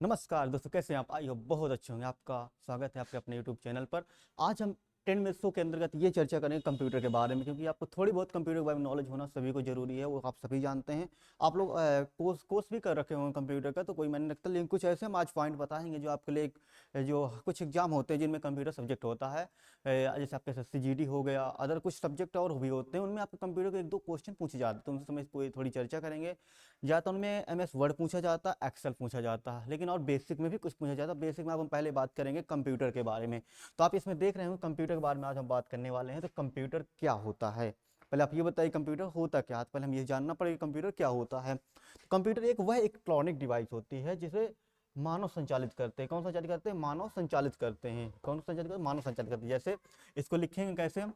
नमस्कार दोस्तों, कैसे हैं आप? आई हो बहुत अच्छे होंगे। आपका स्वागत है आपके अपने यूट्यूब चैनल पर। आज हम 10 मिनट्स के अंतर्गत ये चर्चा करेंगे कंप्यूटर के बारे में, क्योंकि आपको थोड़ी बहुत कंप्यूटर के बारे में नॉलेज होना सभी को जरूरी है, वो आप सभी जानते हैं। आप लोग कोर्स भी कर रखे होंगे कंप्यूटर का, तो कोई मैंने रखता, लेकिन कुछ ऐसे हम आज पॉइंट बताएंगे जो आपके लिए जो कुछ एग्जाम होते हैं जिनमें कंप्यूटर सब्जेक्ट होता है। जैसे आपके SSC GD हो गया, अदर कुछ सब्जेक्ट और भी होते हैं, उनमें आपको कंप्यूटर के एक दो क्वेश्चन पूछे जाते हैं, तो उनसे समय पूरी थोड़ी चर्चा करेंगे। या तो उनमें MS वर्ड पूछा जाता है, एक्सेल पूछा जाता है, लेकिन और बेसिक में भी कुछ पूछा जाता है। बेसिक में अब हम पहले बात करेंगे कंप्यूटर के बारे में। तो आप इसमें देख रहे हो कंप्यूटर के बारे में आज हम बात करने वाले हैं। तो कंप्यूटर क्या होता है, पहले आप ये बताइए कंप्यूटर होता क्या है। पहले हम ये जानना पड़ेगा कंप्यूटर क्या होता है। तो कंप्यूटर एक वह इलेक्ट्रॉनिक डिवाइस होती है जिसे मानव संचालित करते हैं। कौन संचालित करते हैं? मानव संचालित करते हैं। कौन संचालित करते हैं? मानव संचालित करते हैं। जैसे इसको लिखेंगे कैसे हम?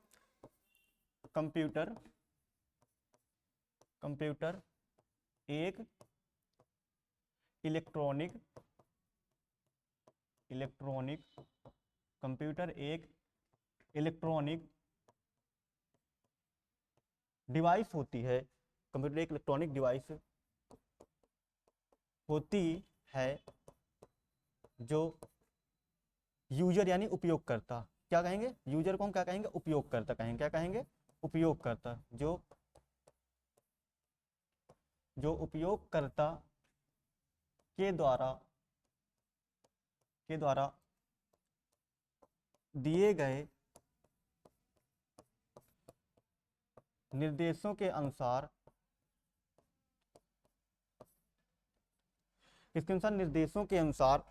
कंप्यूटर कंप्यूटर एक इलेक्ट्रॉनिक इलेक्ट्रॉनिक कंप्यूटर एक इलेक्ट्रॉनिक डिवाइस होती है। कंप्यूटर एक इलेक्ट्रॉनिक डिवाइस होती है जो यूजर यानी उपयोगकर्ता, क्या कहेंगे? यूजर को हम क्या कहेंगे? उपयोगकर्ता कहेंगे। क्या कहेंगे? उपयोगकर्ता। जो उपयोगकर्ता के द्वारा के द्वारा दिए गए निर्देशों के अनुसार, किसके अनुसार? निर्देशों के अनुसार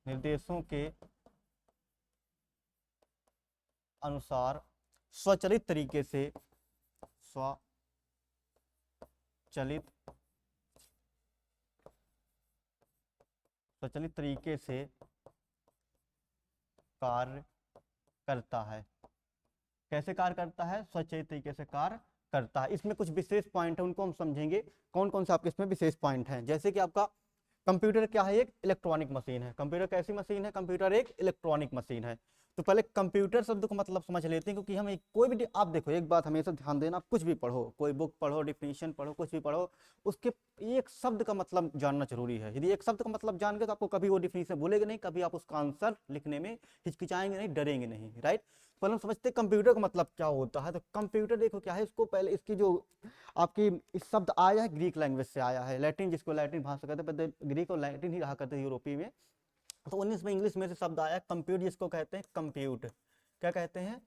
निर्देशों के अनुसार स्वचालित तरीके से स्वचालित स्वचालित तरीके से कार्य करता है। कैसे कार्य करता है? स्वचालित तरीके से कार्य करता है। इसमें कुछ विशेष पॉइंट है, उनको हम समझेंगे। कौन कौन से आपके इसमें विशेष पॉइंट हैं? जैसे कि आपका कंप्यूटर क्या है? एक इलेक्ट्रॉनिक मशीन है। कंप्यूटर कैसी मशीन है? कंप्यूटर एक इलेक्ट्रॉनिक मशीन है। तो पहले कंप्यूटर शब्द को मतलब समझ लेते हैं, क्योंकि हम कोई भी आप देखो, एक बात हमेशा ध्यान देना, आप कुछ भी पढ़ो, कोई बुक पढ़ो, डिफिनीशन पढ़ो, कुछ भी पढ़ो, उसके एक शब्द का मतलब जानना जरूरी है। यदि एक शब्द का मतलब जान गए तो आपको कभी वो डिफिनीशन भूलेगा नहीं, कभी आप उसका आंसर लिखने में हिचकिचाएंगे नहीं, डरेंगे नहीं। राइट? पहले हम समझते हैं कंप्यूटर का मतलब क्या होता है। तो कंप्यूटर देखो क्या है, इसको पहले इसकी जो आपकी इस शब्द आया है ग्रीक लैंग्वेज से आया है, लैटिन, जिसको लैटिन भाषा कहते हैं। पहले ग्रीक और लैटिन ही रहा करते थे यूरोपीय में। तो 19 में इंग्लिश में से शब्द आया कंप्यूट, जिसको कहते हैं कंप्यूट। क्या कहते हैं?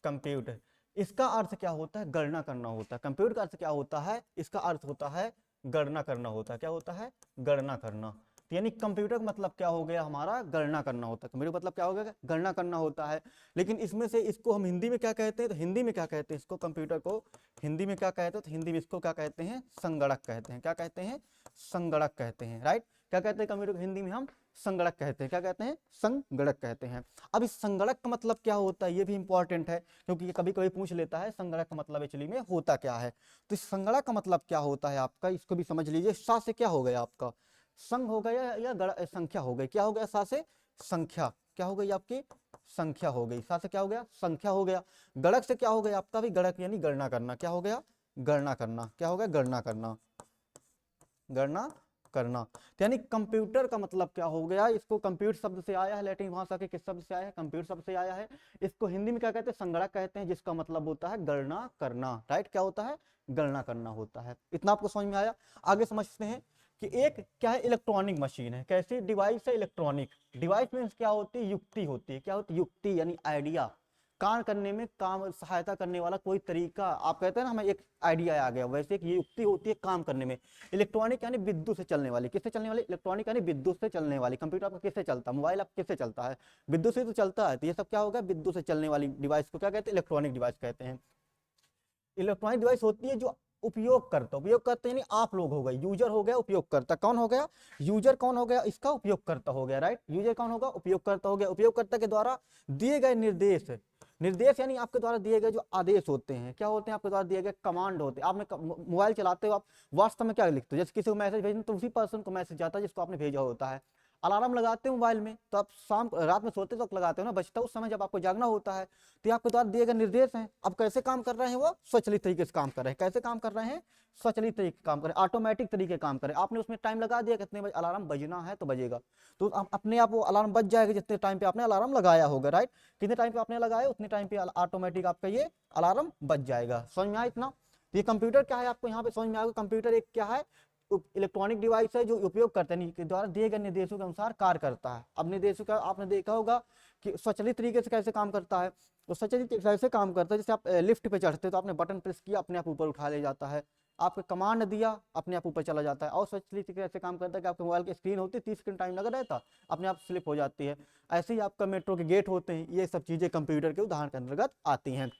कंप्यूट। इसका अर्थ क्या होता है? गणना करना होता है। कंप्यूट का अर्थ क्या होता है? इसका अर्थ होता है गणना करना होता है। क्या होता है? गणना करना। तो यानी कंप्यूटर का मतलब क्या हो गया हमारा? गणना करना होता है। कंप्यूटर का मतलब क्या हो गया? गणना करना होता है। लेकिन इसमें से इसको हम हिंदी में क्या कहते हैं? तो हिंदी में क्या कहते हैं इसको? कंप्यूटर को हिंदी में क्या कहते हैं? तो हिंदी में इसको क्या कहते हैं? संगणक कहते हैं। क्या कहते हैं? संगणक कहते हैं। राइट? क्या कहते हैं कंप्यूटर को हिंदी में? हम संगणक कहते हैं। क्या कहते हैं? संगणक कहते हैं। अब इस संगणक का मतलब क्या होता है, ये भी इंपॉर्टेंट है, क्योंकि ये कभी कभी पूछ लेता है संगणक का मतलब एक्चुअली में होता क्या है। तो इस संगणक का मतलब क्या होता है आपका, इसको भी समझ लीजिए। सा से क्या हो गया आपका? संघ हो गया या संख्या हो गई? क्या हो गया? सा से संख्या। क्या हो गई आपकी? संख्या हो गई। सा से क्या हो गया? संख्या हो गया। गणक से क्या हो गया आपका? भी गणक यानी गणना करना। क्या हो गया? गणना करना। क्या हो गया? गणना करना। गणना करना। तो यानी कंप्यूटर का मतलब क्या हो गया? इसको कंप्यूटर शब्द से आया है, लैटिन भाषा के किस शब्द से आया है? कंप्यूटर शब्द से आया है। इसको हिंदी में क्या कहते हैं? संगणक कहते हैं, जिसका मतलब होता है गणना करना। राइट? क्या होता है? गणना करना होता है। इतना आपको समझ में आया? आगे समझते हैं कि एक क्या है? इलेक्ट्रॉनिक मशीन है। कैसी डिवाइस है? इलेक्ट्रॉनिक डिवाइस मीन्स क्या होती है? युक्ति होती है। क्या होती है? युक्ति यानी आइडिया, काम करने में काम सहायता करने वाला कोई तरीका। आप कहते हैं ना हमें एक आइडिया आ गया, वैसे एक ये युक्ति होती है काम करने में। इलेक्ट्रॉनिक यानी विद्युत से चलने वाली। किससे चलने वाली? इलेक्ट्रॉनिक यानी विद्युत से चलने वाली। कंप्यूटर आपका किससे चलता है? मोबाइल आपका किससे चलता है? विद्युत से तो चलता है। तो ये सब क्या होगा? विद्युत से चलने वाली डिवाइस को क्या कहते हैं? इलेक्ट्रॉनिक डिवाइस कहते हैं। इलेक्ट्रॉनिक डिवाइस होती है जो उपयोग करते यानी आप लोग हो गए, यूजर हो गया, उपयोगकर्ता कौन हो गया? यूजर कौन हो गया? इसका उपयोगकर्ता हो गया। राइट? यूजर कौन होगा? उपयोगकर्ता हो गया। उपयोगकर्ता के द्वारा दिए गए निर्देश, निर्देश यानी आपके द्वारा दिए गए जो आदेश होते हैं, क्या होते हैं? आपके द्वारा दिए गए कमांड होते हैं। आपने मोबाइल चलाते हो, आप वास्तव में क्या लिखते हो? जैसे किसी को मैसेज भेजना तो उसी पर्सन को मैसेज जाता है जिसको आपने भेजा होता है। अलार्म लगाते हो मोबाइल में तो आप शाम रात में सोते वक्त लगाते हो ना, बचता उस समय जब आपको जागना होता है। तो ये आपके द्वारा दिए गए निर्देश हैं। अब कैसे काम कर रहे हैं, वो स्वचालित तरीके से काम कर रहे हैं। कैसे काम कर रहे हैं, स्वचालित तरीके से काम करें, ऑटोमेटिक तरीके काम करें। आपने उसमें टाइम लगा दिया कितने बजे अलार्म बजना है तो बजेगा, तो अपने आप वो अलार्म बज जाएगा जितने टाइम पे आपने अलार्म लगाया होगा, राइट। कितने टाइम पे आपने लगाया उतने टाइम पे ऑटोमेटिक आपका ये अलार्म बज जाएगा। समझ में आया इतना। तो ये कंप्यूटर क्या है आपको यहाँ पे समझ में आएगा। कंप्यूटर एक क्या है, इलेक्ट्रॉनिक डिवाइस है जो उपयोग करते हैं के द्वारा दिए गए निर्देशों के अनुसार कार्य करता है। अब निर्देशों का आपने देखा होगा कि स्वचालित तरीके से कैसे काम करता है। तो स्वचालित कैसे काम करता है, जैसे आप लिफ्ट पे चढ़ते हैं तो आपने बटन प्रेस किया अपने आप ऊपर उठा ले जाता है, आपको कमांड दिया अपने आप ऊपर चला जाता है। और स्वचालित तरीके से काम करता है कि आपके मोबाइल की स्क्रीन होती है 30 सेकंड टाइम लगा रहता, अपने आप स्लिप हो जाती है। ऐसे ही आपका मेट्रो के गेट होते हैं, ये सब चीजें कंप्यूटर के उदाहरण के अंतर्गत आती हैं।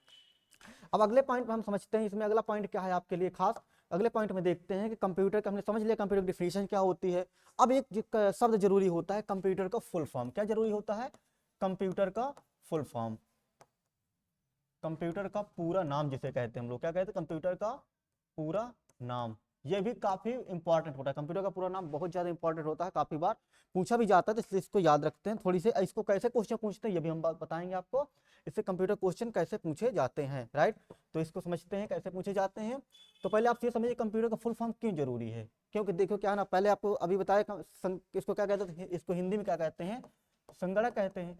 अब अगले पॉइंट में हम समझते हैं, इसमें अगला पॉइंट क्या है आपके लिए खास। अगले पॉइंट में देखते हैं कि कंप्यूटर का हमने समझ लिया कंप्यूटर की डिफिनीशन क्या होती है। अब एक शब्द जरूरी होता है कंप्यूटर का फुल फॉर्म। क्या जरूरी होता है, कंप्यूटर का फुल फॉर्म, कंप्यूटर का पूरा नाम जिसे कहते हैं हम लोग, क्या कहते हैं, कंप्यूटर का पूरा नाम। ये भी काफी इंपॉर्टेंट होता है, कंप्यूटर का पूरा नाम बहुत ज्यादा इंपॉर्टेंट होता है, काफी बार पूछा भी जाता है, तो इसलिए इसको याद रखते हैं थोड़ी से। इसको कैसे क्वेश्चन पूछते हैं ये भी हम बात बताएंगे आपको, इससे कंप्यूटर क्वेश्चन कैसे पूछे जाते हैं, राइट। तो इसको समझते हैं कैसे पूछे जाते हैं। तो पहले आप ये समझिए कंप्यूटर का फुल फॉर्म क्यों जरूरी है। क्योंकि देखो क्या ना, पहले आपको अभी बताया इसको क्या कहते हैं, इसको हिंदी में क्या कहते हैं, संगणक कहते हैं।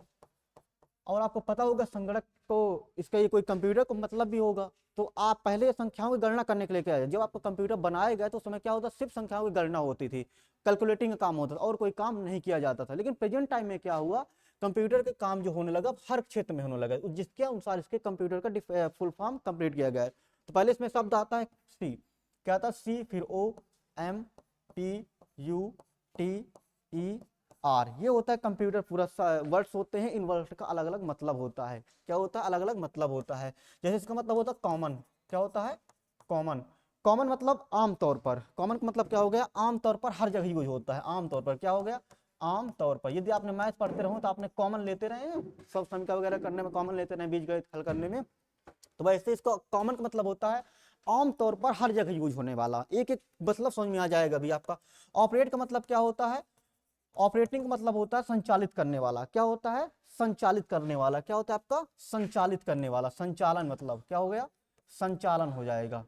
और आपको पता होगा संगणक को, इसका ये कोई कंप्यूटर को मतलब भी होगा। तो आप पहले संख्याओं की गणना करने के लिए क्या है, जब आपको कंप्यूटर बनाया गया तो उस समय क्या होता, सिर्फ संख्याओं की गणना होती थी, कैलकुलेटिंग का काम होता था और कोई काम नहीं किया जाता था। लेकिन प्रेजेंट टाइम में क्या हुआ, कंप्यूटर के काम जो होने लगा हर क्षेत्र में होने लगा, जिसके अनुसार इसके कंप्यूटर का फुल फॉर्म कंप्लीट किया गया है। तो पहले इसमें शब्द आता है सी, क्या आता है सी, फिर O M P U T E R, ये होता है कंप्यूटर पूरा वर्ड्स होते हैं, इन वर्ड्स का अलग अलग मतलब होता है। क्या होता है, अलग अलग मतलब होता है। जैसे इसका मतलब होता है कॉमन, क्या होता है कॉमन, कॉमन मतलब आमतौर पर, कॉमन का मतलब क्या हो गया, आमतौर पर हर जगह यूज होता है, आमतौर पर क्या हो गया, आमतौर पर। यदि आपने मैथ पढ़ते रहो तो आपने कॉमन लेते रहे हैं, सब समीकरण वगैरह करने में कॉमन लेते रहे, बीजगणित हल करने में। तो वैसे इसका कॉमन का मतलब होता है आमतौर पर हर जगह यूज होने वाला, एक एक मतलब समझ में आ जाएगा अभी आपका। ऑपरेट का मतलब क्या होता है, ऑपरेटिंग का मतलब होता है संचालित करने वाला, क्या होता है, संचालित करने वाला, क्या होता है आपका, संचालित करने वाला, संचालन मतलब क्या हो गया, संचालन हो जाएगा,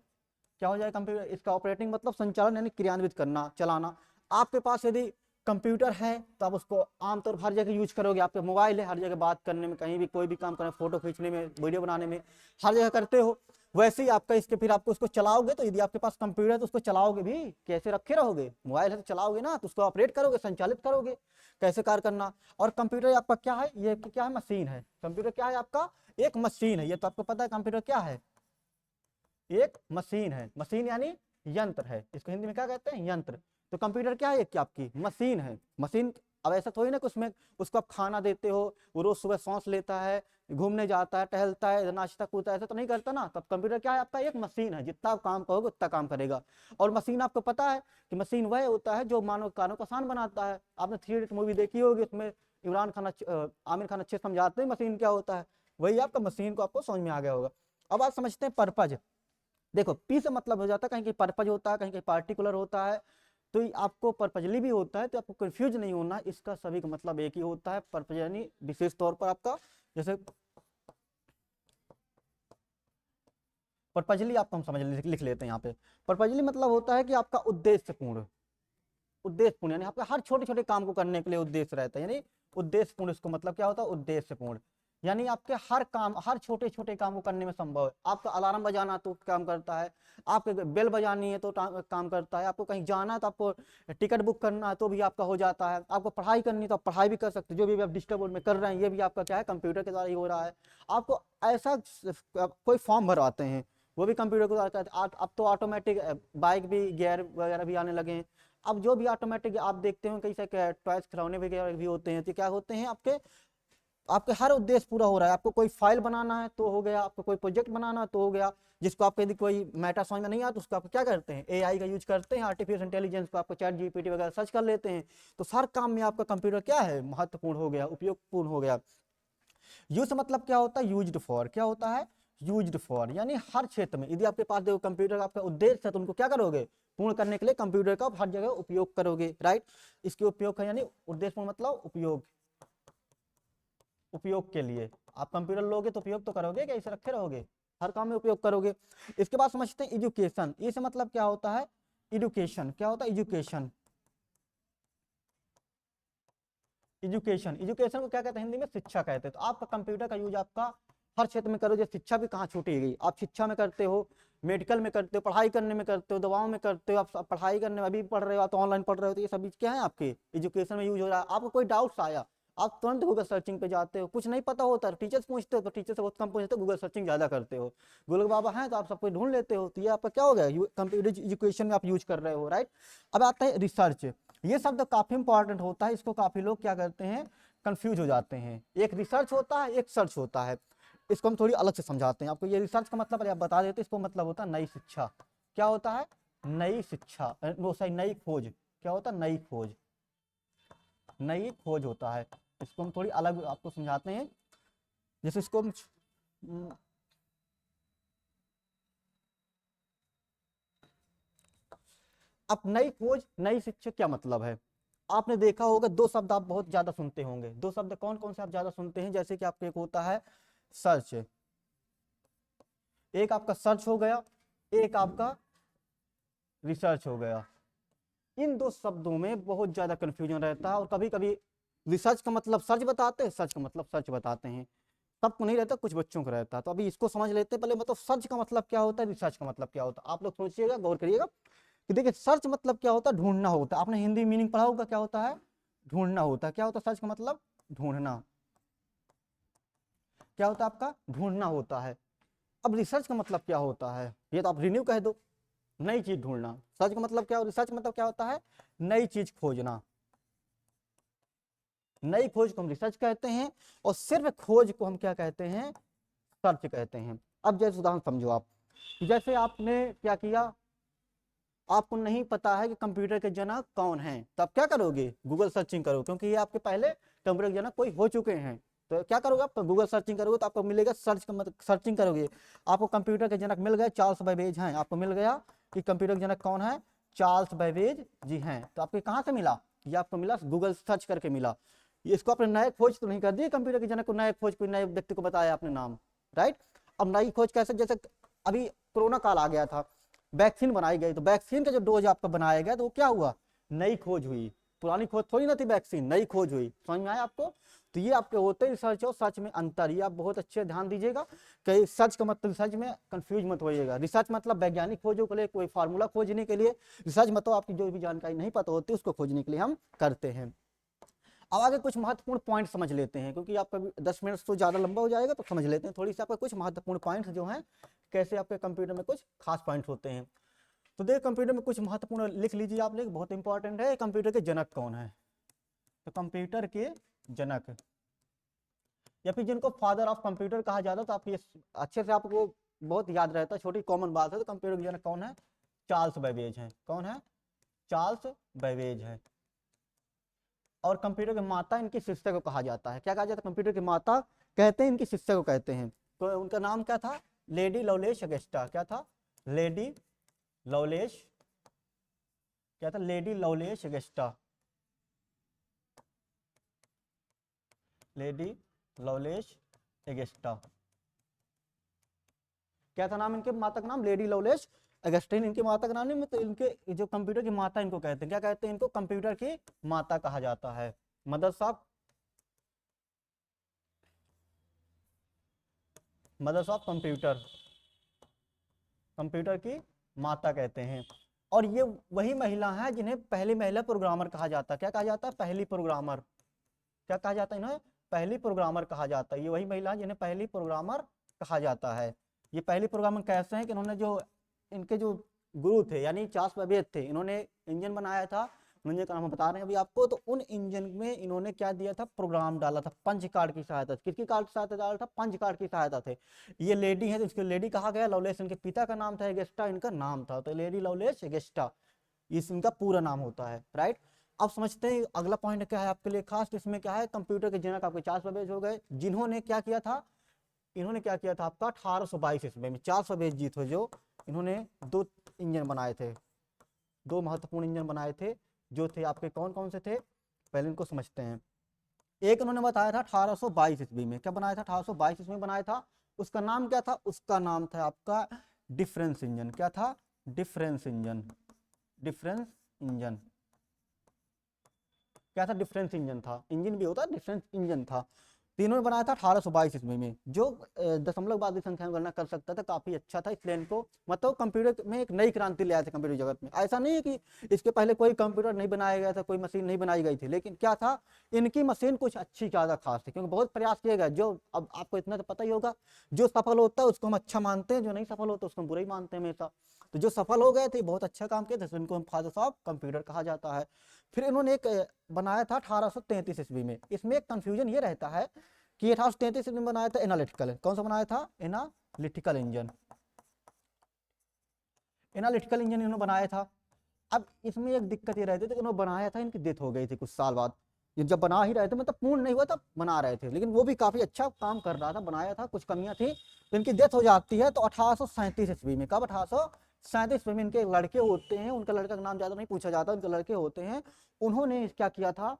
क्या हो जाएगा कंप्यूटर, इसका ऑपरेटिंग मतलब संचालन यानी क्रियान्वित करना, चलाना। आपके पास यदि कंप्यूटर है तो आप उसको आमतौर पर हर जगह यूज करोगे, आपके मोबाइल है हर जगह बात करने में, कहीं भी कोई भी काम करने, फोटो खींचने में, वीडियो बनाने में, हर जगह करते हो। वैसे ही आपका इसके फिर आपको उसको चलाओगे, तो यदि आपके पास कंप्यूटर है तो उसको चलाओगे भी कैसे, रखे रहोगे, मोबाइल है तो चलाओगे ना, तो उसको ऑपरेट करोगे, संचालित करोगे, कैसे कार्य करना। और कंप्यूटर आपका क्या है, ये क्या है, मशीन है। कंप्यूटर क्या है आपका, एक मशीन है, ये तो आपको पता है कंप्यूटर क्या है, एक मशीन है। मशीन यानी यंत्र है, इसको हिंदी में क्या कहते हैं, यंत्र। तो कंप्यूटर क्या है, एक क्या आपकी मशीन है, मशीन। अब ऐसा थोड़ी ना कि उसमें उसको आप खाना देते हो, वो रोज सुबह सांस लेता है, घूमने जाता है, टहलता है, नाश्ता कूदता है, ऐसा तो नहीं करता ना। तब कंप्यूटर क्या है आपका, एक मशीन है, जितना आप काम करोगे उतना काम करेगा। और मशीन आपको पता है कि मशीन वह होता है जो मानव कार्यों को आसान बनाता है। आपने 3 इडियट मूवी देखी होगी, उसमें इमरान खान आमिर खान अच्छे समझाते हैं मशीन क्या होता है, वही आपका मशीन को आपको समझ में आ गया होगा। अब आप समझते हैं पर्पज। देखो पी से मतलब हो जाता है, कहीं कहीं पर्पज होता है, कहीं कहीं पार्टिकुलर होता है, तो आपको पर्पजली भी होता है, तो आपको कंफ्यूज नहीं होना, इसका सभी का मतलब एक ही होता है, पर्पज यानी विशेष तौर पर आपका, जैसे पर्पजली आपको हम समझ लिख लेते हैं यहाँ पे। पर्पजली मतलब होता है कि आपका उद्देश्यपूर्ण, उद्देश्यपूर्ण यानी आपका हर छोटे छोटे काम को करने के लिए उद्देश्य रहता है, यानी उद्देश्यपूर्ण, इसको मतलब क्या होता है, उद्देश्यपूर्ण। यानी आपके हर काम, हर छोटे छोटे काम को करने में संभव है। आपका अलार्म बजाना तो काम करता है, आपके बेल बजानी है तो काम करता है, आपको कहीं जाना है तो आपको टिकट बुक करना है तो भी आपका हो जाता है, आपको पढ़ाई करनी है तो आप पढ़ाई भी कर सकते हो, जो भी आप डिजिटल बोर्ड में कर रहे हैं ये भी आपका क्या है, कंप्यूटर के द्वारा ही हो रहा है। आपको ऐसा कोई फॉर्म भरवाते हैं वो भी कंप्यूटर के द्वारा करते हैं। अब तो ऑटोमेटिक बाइक भी, गियर वगैरह भी आने लगे हैं। अब जो भी ऑटोमेटिक आप देखते हो कई सारे टॉयज खिलौने वगैरह भी होते हैं, तो क्या होते हैं आपके, आपके हर उद्देश्य पूरा हो रहा है। आपको कोई फाइल बनाना है तो हो गया, आपको कोई प्रोजेक्ट बनाना है तो हो गया, जिसको आप यदि कोई मैटर समझ में नहीं आता तो उसको आप क्या करते हैं, एआई का यूज करते हैं, आर्टिफिशियल इंटेलिजेंस को, आपको चैट जीपीटी वगैरह सर्च कर लेते हैं। तो हर काम में आपका कंप्यूटर क्या है, महत्वपूर्ण हो गया, उपयोगपूर्ण हो गया। यूज मतलब क्या होता है, यूज्ड फॉर, क्या होता है, यूज्ड फॉर, यानी हर क्षेत्र में। यदि आपके पास देखो कंप्यूटर का आपका उद्देश्य है तो उनको क्या करोगे, पूर्ण करने के लिए कंप्यूटर का हर जगह उपयोग करोगे, राइट। इसके उपयोग का यानी उद्देश्य मतलब उपयोग, उपयोग के लिए। आप कंप्यूटर लोगे तो उपयोग तो करोगे, क्या इसे रखे रहोगे, हर काम में उपयोग करोगे। इसके बाद समझते हैं एजुकेशन। इसे मतलब क्या होता है, एजुकेशन। क्या होता है एजुकेशन, एजुकेशन, एजुकेशन को क्या कहते हैं हिंदी में, शिक्षा कहते हैं। तो आपका कंप्यूटर का यूज आपका हर क्षेत्र में करो। जैसे शिक्षा भी कहाँ छूटी गई, आप शिक्षा में करते हो, मेडिकल में करते हो, पढ़ाई करने में करते हो, दवाओं में करते हो, आप पढ़ाई करने में अभी पढ़ रहे हो, आप तो ऑनलाइन पढ़ रहे हो, तो ये सभी क्या है आपके एजुकेशन में यूज हो रहा है। आपको कोई डाउट्स आया, आप तुरंत गूगल सर्चिंग पे जाते हो। कुछ नहीं पता होता टीचर्स पूछते हो तो टीचर से बहुत कम पूछते हो, गूगल सर्चिंग ज्यादा करते हो। गूगल बाबा हैं तो आप सब कुछ ढूंढ लेते हो। तो ये आपका क्या हो गया, कंप्यूटर एजुकेशन में आप यूज कर रहे हो, राइट। अब आता है रिसर्च। ये शब्द काफी इंपॉर्टेंट होता है, इसको काफी लोग क्या करते हैं, कंफ्यूज हो जाते हैं। एक रिसर्च होता है, एक सर्च होता है। इसको हम थोड़ी अलग से समझाते हैं आपको। ये रिसर्च का मतलब आप बता देते, इसको मतलब होता है नई शिक्षा। क्या होता है, नई शिक्षा, वो सही नई खोज। क्या होता है, नई खोज, नई खोज होता है। इसको हम थोड़ी अलग आपको समझाते हैं। जैसे इसको हम अब नई खोज, नई शिक्षा क्या मतलब है। आपने देखा होगा दो शब्द आप बहुत ज्यादा सुनते होंगे। दो शब्द कौन कौन से आप ज्यादा सुनते हैं, जैसे कि आपका एक होता है सर्च, एक आपका सर्च हो गया, एक आपका रिसर्च हो गया। इन दो शब्दों में बहुत ज्यादा कंफ्यूजन रहता है, और कभी कभी रिसर्च का मतलब सर्च बताते हैं, सर्च का मतलब सर्च बताते हैं। सबको नहीं रहता, कुछ बच्चों को रहता है। तो अभी इसको समझ लेते हैं पहले, मतलब सर्च का मतलब क्या होता है, रिसर्च का मतलब क्या होता है। आप लोग सोचिएगा, गौर करिएगा कि देखिए सर्च मतलब क्या होता है, ढूंढना होता है। आपने हिंदी मीनिंग पढ़ा होगा, क्या होता है, ढूंढना होता है। क्या होता है सर्च का मतलब, ढूंढना। क्या होता है आपका, ढूंढना होता है। अब रिसर्च का मतलब क्या होता है, ये तो आप रिन्यू कह दो, नई चीज ढूंढना। सर्च का मतलब क्या, रिसर्च मतलब क्या होता है, नई चीज खोजना। नई खोज को हम रिसर्च कहते हैं, और सिर्फ खोज को हम क्या कहते हैं, सर्च कहते हैं। अब जैसे उदाहरण समझो आप, जैसे आपने क्या किया, आपको नहीं पता है कि कंप्यूटर के जनक कौन हैं, तब क्या करोगे, गूगल सर्चिंग करो, क्योंकि ये आपके पहले कंप्यूटर के जनक कोई हो चुके हैं। तो क्या करोगे आप, गूगल सर्चिंग करोगे तो आपको मिलेगा, सर्च का मतलब सर्चिंग करोगे, आपको कंप्यूटर के जनक मिल गए, चार्ल्स बेबेज हैं। आपको मिल गया कि कंप्यूटर के जनक कौन है, चार्ल्स बेबेज जी हैं। तो आपको कहाँ से मिला, ये आपको मिला गूगल सर्च करके मिला। इसको आपने नए खोज तो नहीं कर दी कंप्यूटर के जनक को, नए खोज कोई नए व्यक्ति को बताया आपने नाम, राइट। अब नई खोज कैसे, जैसे अभी कोरोना काल आ गया था, वैक्सीन बनाई गई, तो वैक्सीन का जो डोज आपका बनाया गया तो वो क्या हुआ, नई खोज हुई। पुरानी खोज थोड़ी ना थी वैक्सीन, नई खोज हुई। समझ में आया आपको। तो ये आपके होते हैं रिसर्च और सच में अंतर। ये आप बहुत अच्छे ध्यान दीजिएगा कि सच का मतलब, रिसर्च में कंफ्यूज मत होइएगा। रिसर्च मतलब वैज्ञानिक खोजों के लिए, कोई फार्मूला खोजने के लिए। रिसर्च मतलब आपकी जो भी जानकारी नहीं पता होती उसको खोजने के लिए हम करते हैं। अब आगे कुछ महत्वपूर्ण पॉइंट समझ लेते हैं, क्योंकि आपका 10 मिनट तो ज़्यादा लंबा हो जाएगा, तो समझ लेते हैं थोड़ी सी आपका कुछ महत्वपूर्ण पॉइंट्स जो हैं, कैसे आपके कंप्यूटर में कुछ खास पॉइंट्स होते हैं। तो देखिए कंप्यूटर में कुछ महत्वपूर्ण लिख लीजिए आप लोग, बहुत इंपॉर्टेंट है। कंप्यूटर के जनक कौन है, तो कंप्यूटर के जनक, या फिर जिनको फादर ऑफ कंप्यूटर कहा जाता है, तो आप ये अच्छे से आपको बहुत याद रहता है, छोटी कॉमन बात है। तो कंप्यूटर के जनक कौन है, चार्ल्स बेबेज है। कौन है, चार्ल्स बेबेज है। और कंप्यूटर की माता इनकी शिष्य को कहा जाता है। क्या कहा जाता है, कंप्यूटर की माता कहते हैं, इनकी शिष्य को कहते हैं। तो उनका नाम क्या था, लेडी लवलेश अगस्टा। क्या था, लेडी लवलेश, क्या था, लेडी लवलेश अगस्टा, लेडी लवलेश अगस्टा। क्या था नाम इनके माता का नाम, लेडी लवलेश अगस्टीन इनकी माता का नाम नहीं, तो इनके जो कंप्यूटर की माता इनको कहते हैं, क्या कहते हैं, इनको कंप्यूटर की माता कहा जाता है। Mothers of, mothers of computer, computer की माता कहते हैं। और ये वही महिला है जिन्हें पहली महिला प्रोग्रामर कहा जाता है। क्या कहा जाता है, पहली प्रोग्रामर। क्या कहा जाता है, इन्हें पहली प्रोग्रामर कहा जाता है। ये वही महिला है जिन्हें पहली प्रोग्रामर कहा जाता है। ये पहली प्रोग्रामर कैसे हैं कि इन्होंने जो, इनके जो गुरु थे यानी चार्ल्स बेबेज थे, इन्होंने इंजन बनाया था, इंजन का नाम हम बता रहे हैं अभी आपको। तो उन इंजन में इन्होंने क्या दिया था, प्रोग्राम डाला था पंच कार्ड की सहायता से। किसकी कार्ड की सहायता डाला था, पंच कार्ड की सहायता से। ये लेडी है तो इसको लेडी कहा गया। लवलेस इनके पिता का नाम था, एगस्टा इनका नाम था, तो लेडी लवलेस एगस्टा इस इनका पूरा नाम होता है, राइट। अब समझते हैं अगला पॉइंट क्या है आपके लिए खास। इसमें क्या है, कंप्यूटर के जनक आपके चार्ल्स बेबेज हो गए, जिन्होंने क्या किया था, इन्होंने क्या किया था आपका 1822 ईस्वी में, 420 जीत हो जो इन्होंने 2 इंजन बनाए थे, 2 महत्वपूर्ण इंजन बनाए थे, जो थे आपके कौन कौन से थे, पहले इनको समझते हैं। एक उन्होंने बताया था 1822 ईस्वी में, क्या बनाया था, 1822 ईस्वी में बनाया था, उसका नाम क्या था, उसका नाम था आपका डिफरेंस इंजन। क्या था, डिफरेंस इंजन। डिफरेंस इंजन क्या था, डिफरेंस इंजन था, इंजन भी होता है, डिफरेंस इंजन था। तीनों ने बनाया था 1822 ईस्वी में, जो दशमलव बाद की संख्या में गणना कर सकता था, काफी अच्छा था, इसलिए इनको मतलब कंप्यूटर में एक नई क्रांति ले आए थे कंप्यूटर जगत में। ऐसा नहीं है कि इसके पहले कोई कंप्यूटर नहीं बनाया गया था, कोई मशीन नहीं बनाई गई थी, लेकिन क्या था, इनकी मशीन कुछ अच्छी ज्यादा खास थी, क्योंकि बहुत प्रयास किया गया। जो अब आपको इतना तो पता ही होगा, जो सफल होता है उसको हम अच्छा मानते हैं, जो नहीं सफल होता उसको हम बुरा ही मानते हैं हमेशा। तो जो सफल हो गए थे, बहुत अच्छा काम किया था, उनको हम फादर्स ऑफ कंप्यूटर कहा जाता है। फिर इन्होंने एक बनाया था 1833 ईस्वी में, इसमें एक कंफ्यूजन ये रहता है कि 1833 में बनाया था एनालिटिकल, कौन सा बनाया था, एनालिटिकल इंजन। एनालिटिकल इंजन इन्होंने बनाया था। अब इसमें एक दिक्कत ये रहती थी कि इन्होंने बनाया था, इनकी डेथ हो गई थी कुछ साल बाद, ये जब बना ही रहे थे, मतलब पूर्ण नहीं हुआ तब बना रहे थे, लेकिन वो भी काफी अच्छा काम कर रहा था, बनाया था, कुछ कमियां थी, तो इनकी डेथ हो जाती है। तो 1837 ईस्वी में, कब, 1837 ईस्वी में इनके लड़के होते हैं, उनका लड़का का नाम ज्यादा नहीं पूछा जाता, उनके लड़के होते हैं, उन्होंने क्या किया था,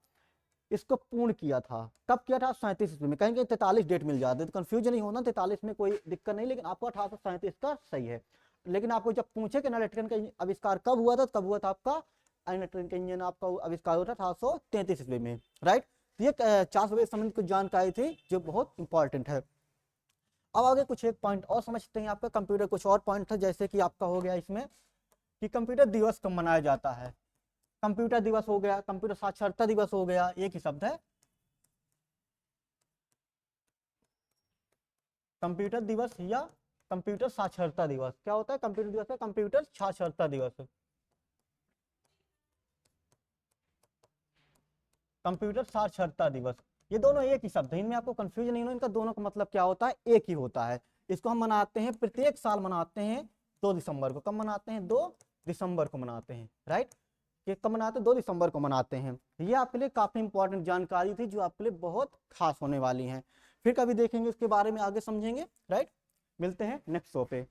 इसको पूर्ण किया था। कब किया था, 37 ईस्वी में, कहेंगे 43 डेट मिल जाती है तो कंफ्यूजन नहीं होना, 43 में कोई दिक्कत नहीं, लेकिन आपको 1837 का सही है। लेकिन आपको जब पूछे कि एनालिटिकल का आविष्कार कब हुआ था, कब हुआ था आपका एनालिटिकल का इंजन, आपका आविष्कार हुआ था 1833 ईस्वी में, राइट। तो ये 400 संबंधित कुछ जानकारी थी जो बहुत इंपॉर्टेंट है। अब आगे कुछ एक पॉइंट और समझते हैं, आपका कंप्यूटर कुछ और पॉइंट था, जैसे कि आपका हो गया इसमें कि कंप्यूटर दिवस कब मनाया जाता है। कंप्यूटर दिवस हो गया, कंप्यूटर साक्षरता दिवस हो गया, एक ही शब्द है, कंप्यूटर दिवस या कंप्यूटर साक्षरता दिवस। क्या होता है, कंप्यूटर दिवस है, कंप्यूटर साक्षरता दिवस, कंप्यूटर साक्षरता दिवस, ये दोनों एक ही शब्द है, इनमें आपको कंफ्यूजन नहीं हो, इनका दोनों का मतलब क्या होता है, एक ही होता है। इसको हम मनाते हैं, प्रत्येक साल मनाते हैं 2 दिसंबर को। कब मनाते हैं, 2 दिसंबर को मनाते हैं, राइट। ये कब मनाते हैं, 2 दिसंबर को मनाते हैं। ये आपके लिए काफी इंपॉर्टेंट जानकारी थी, जो आपके लिए बहुत खास होने वाली है। फिर कभी देखेंगे इसके बारे में, आगे समझेंगे, राइट। मिलते हैं नेक्स्ट शो पे।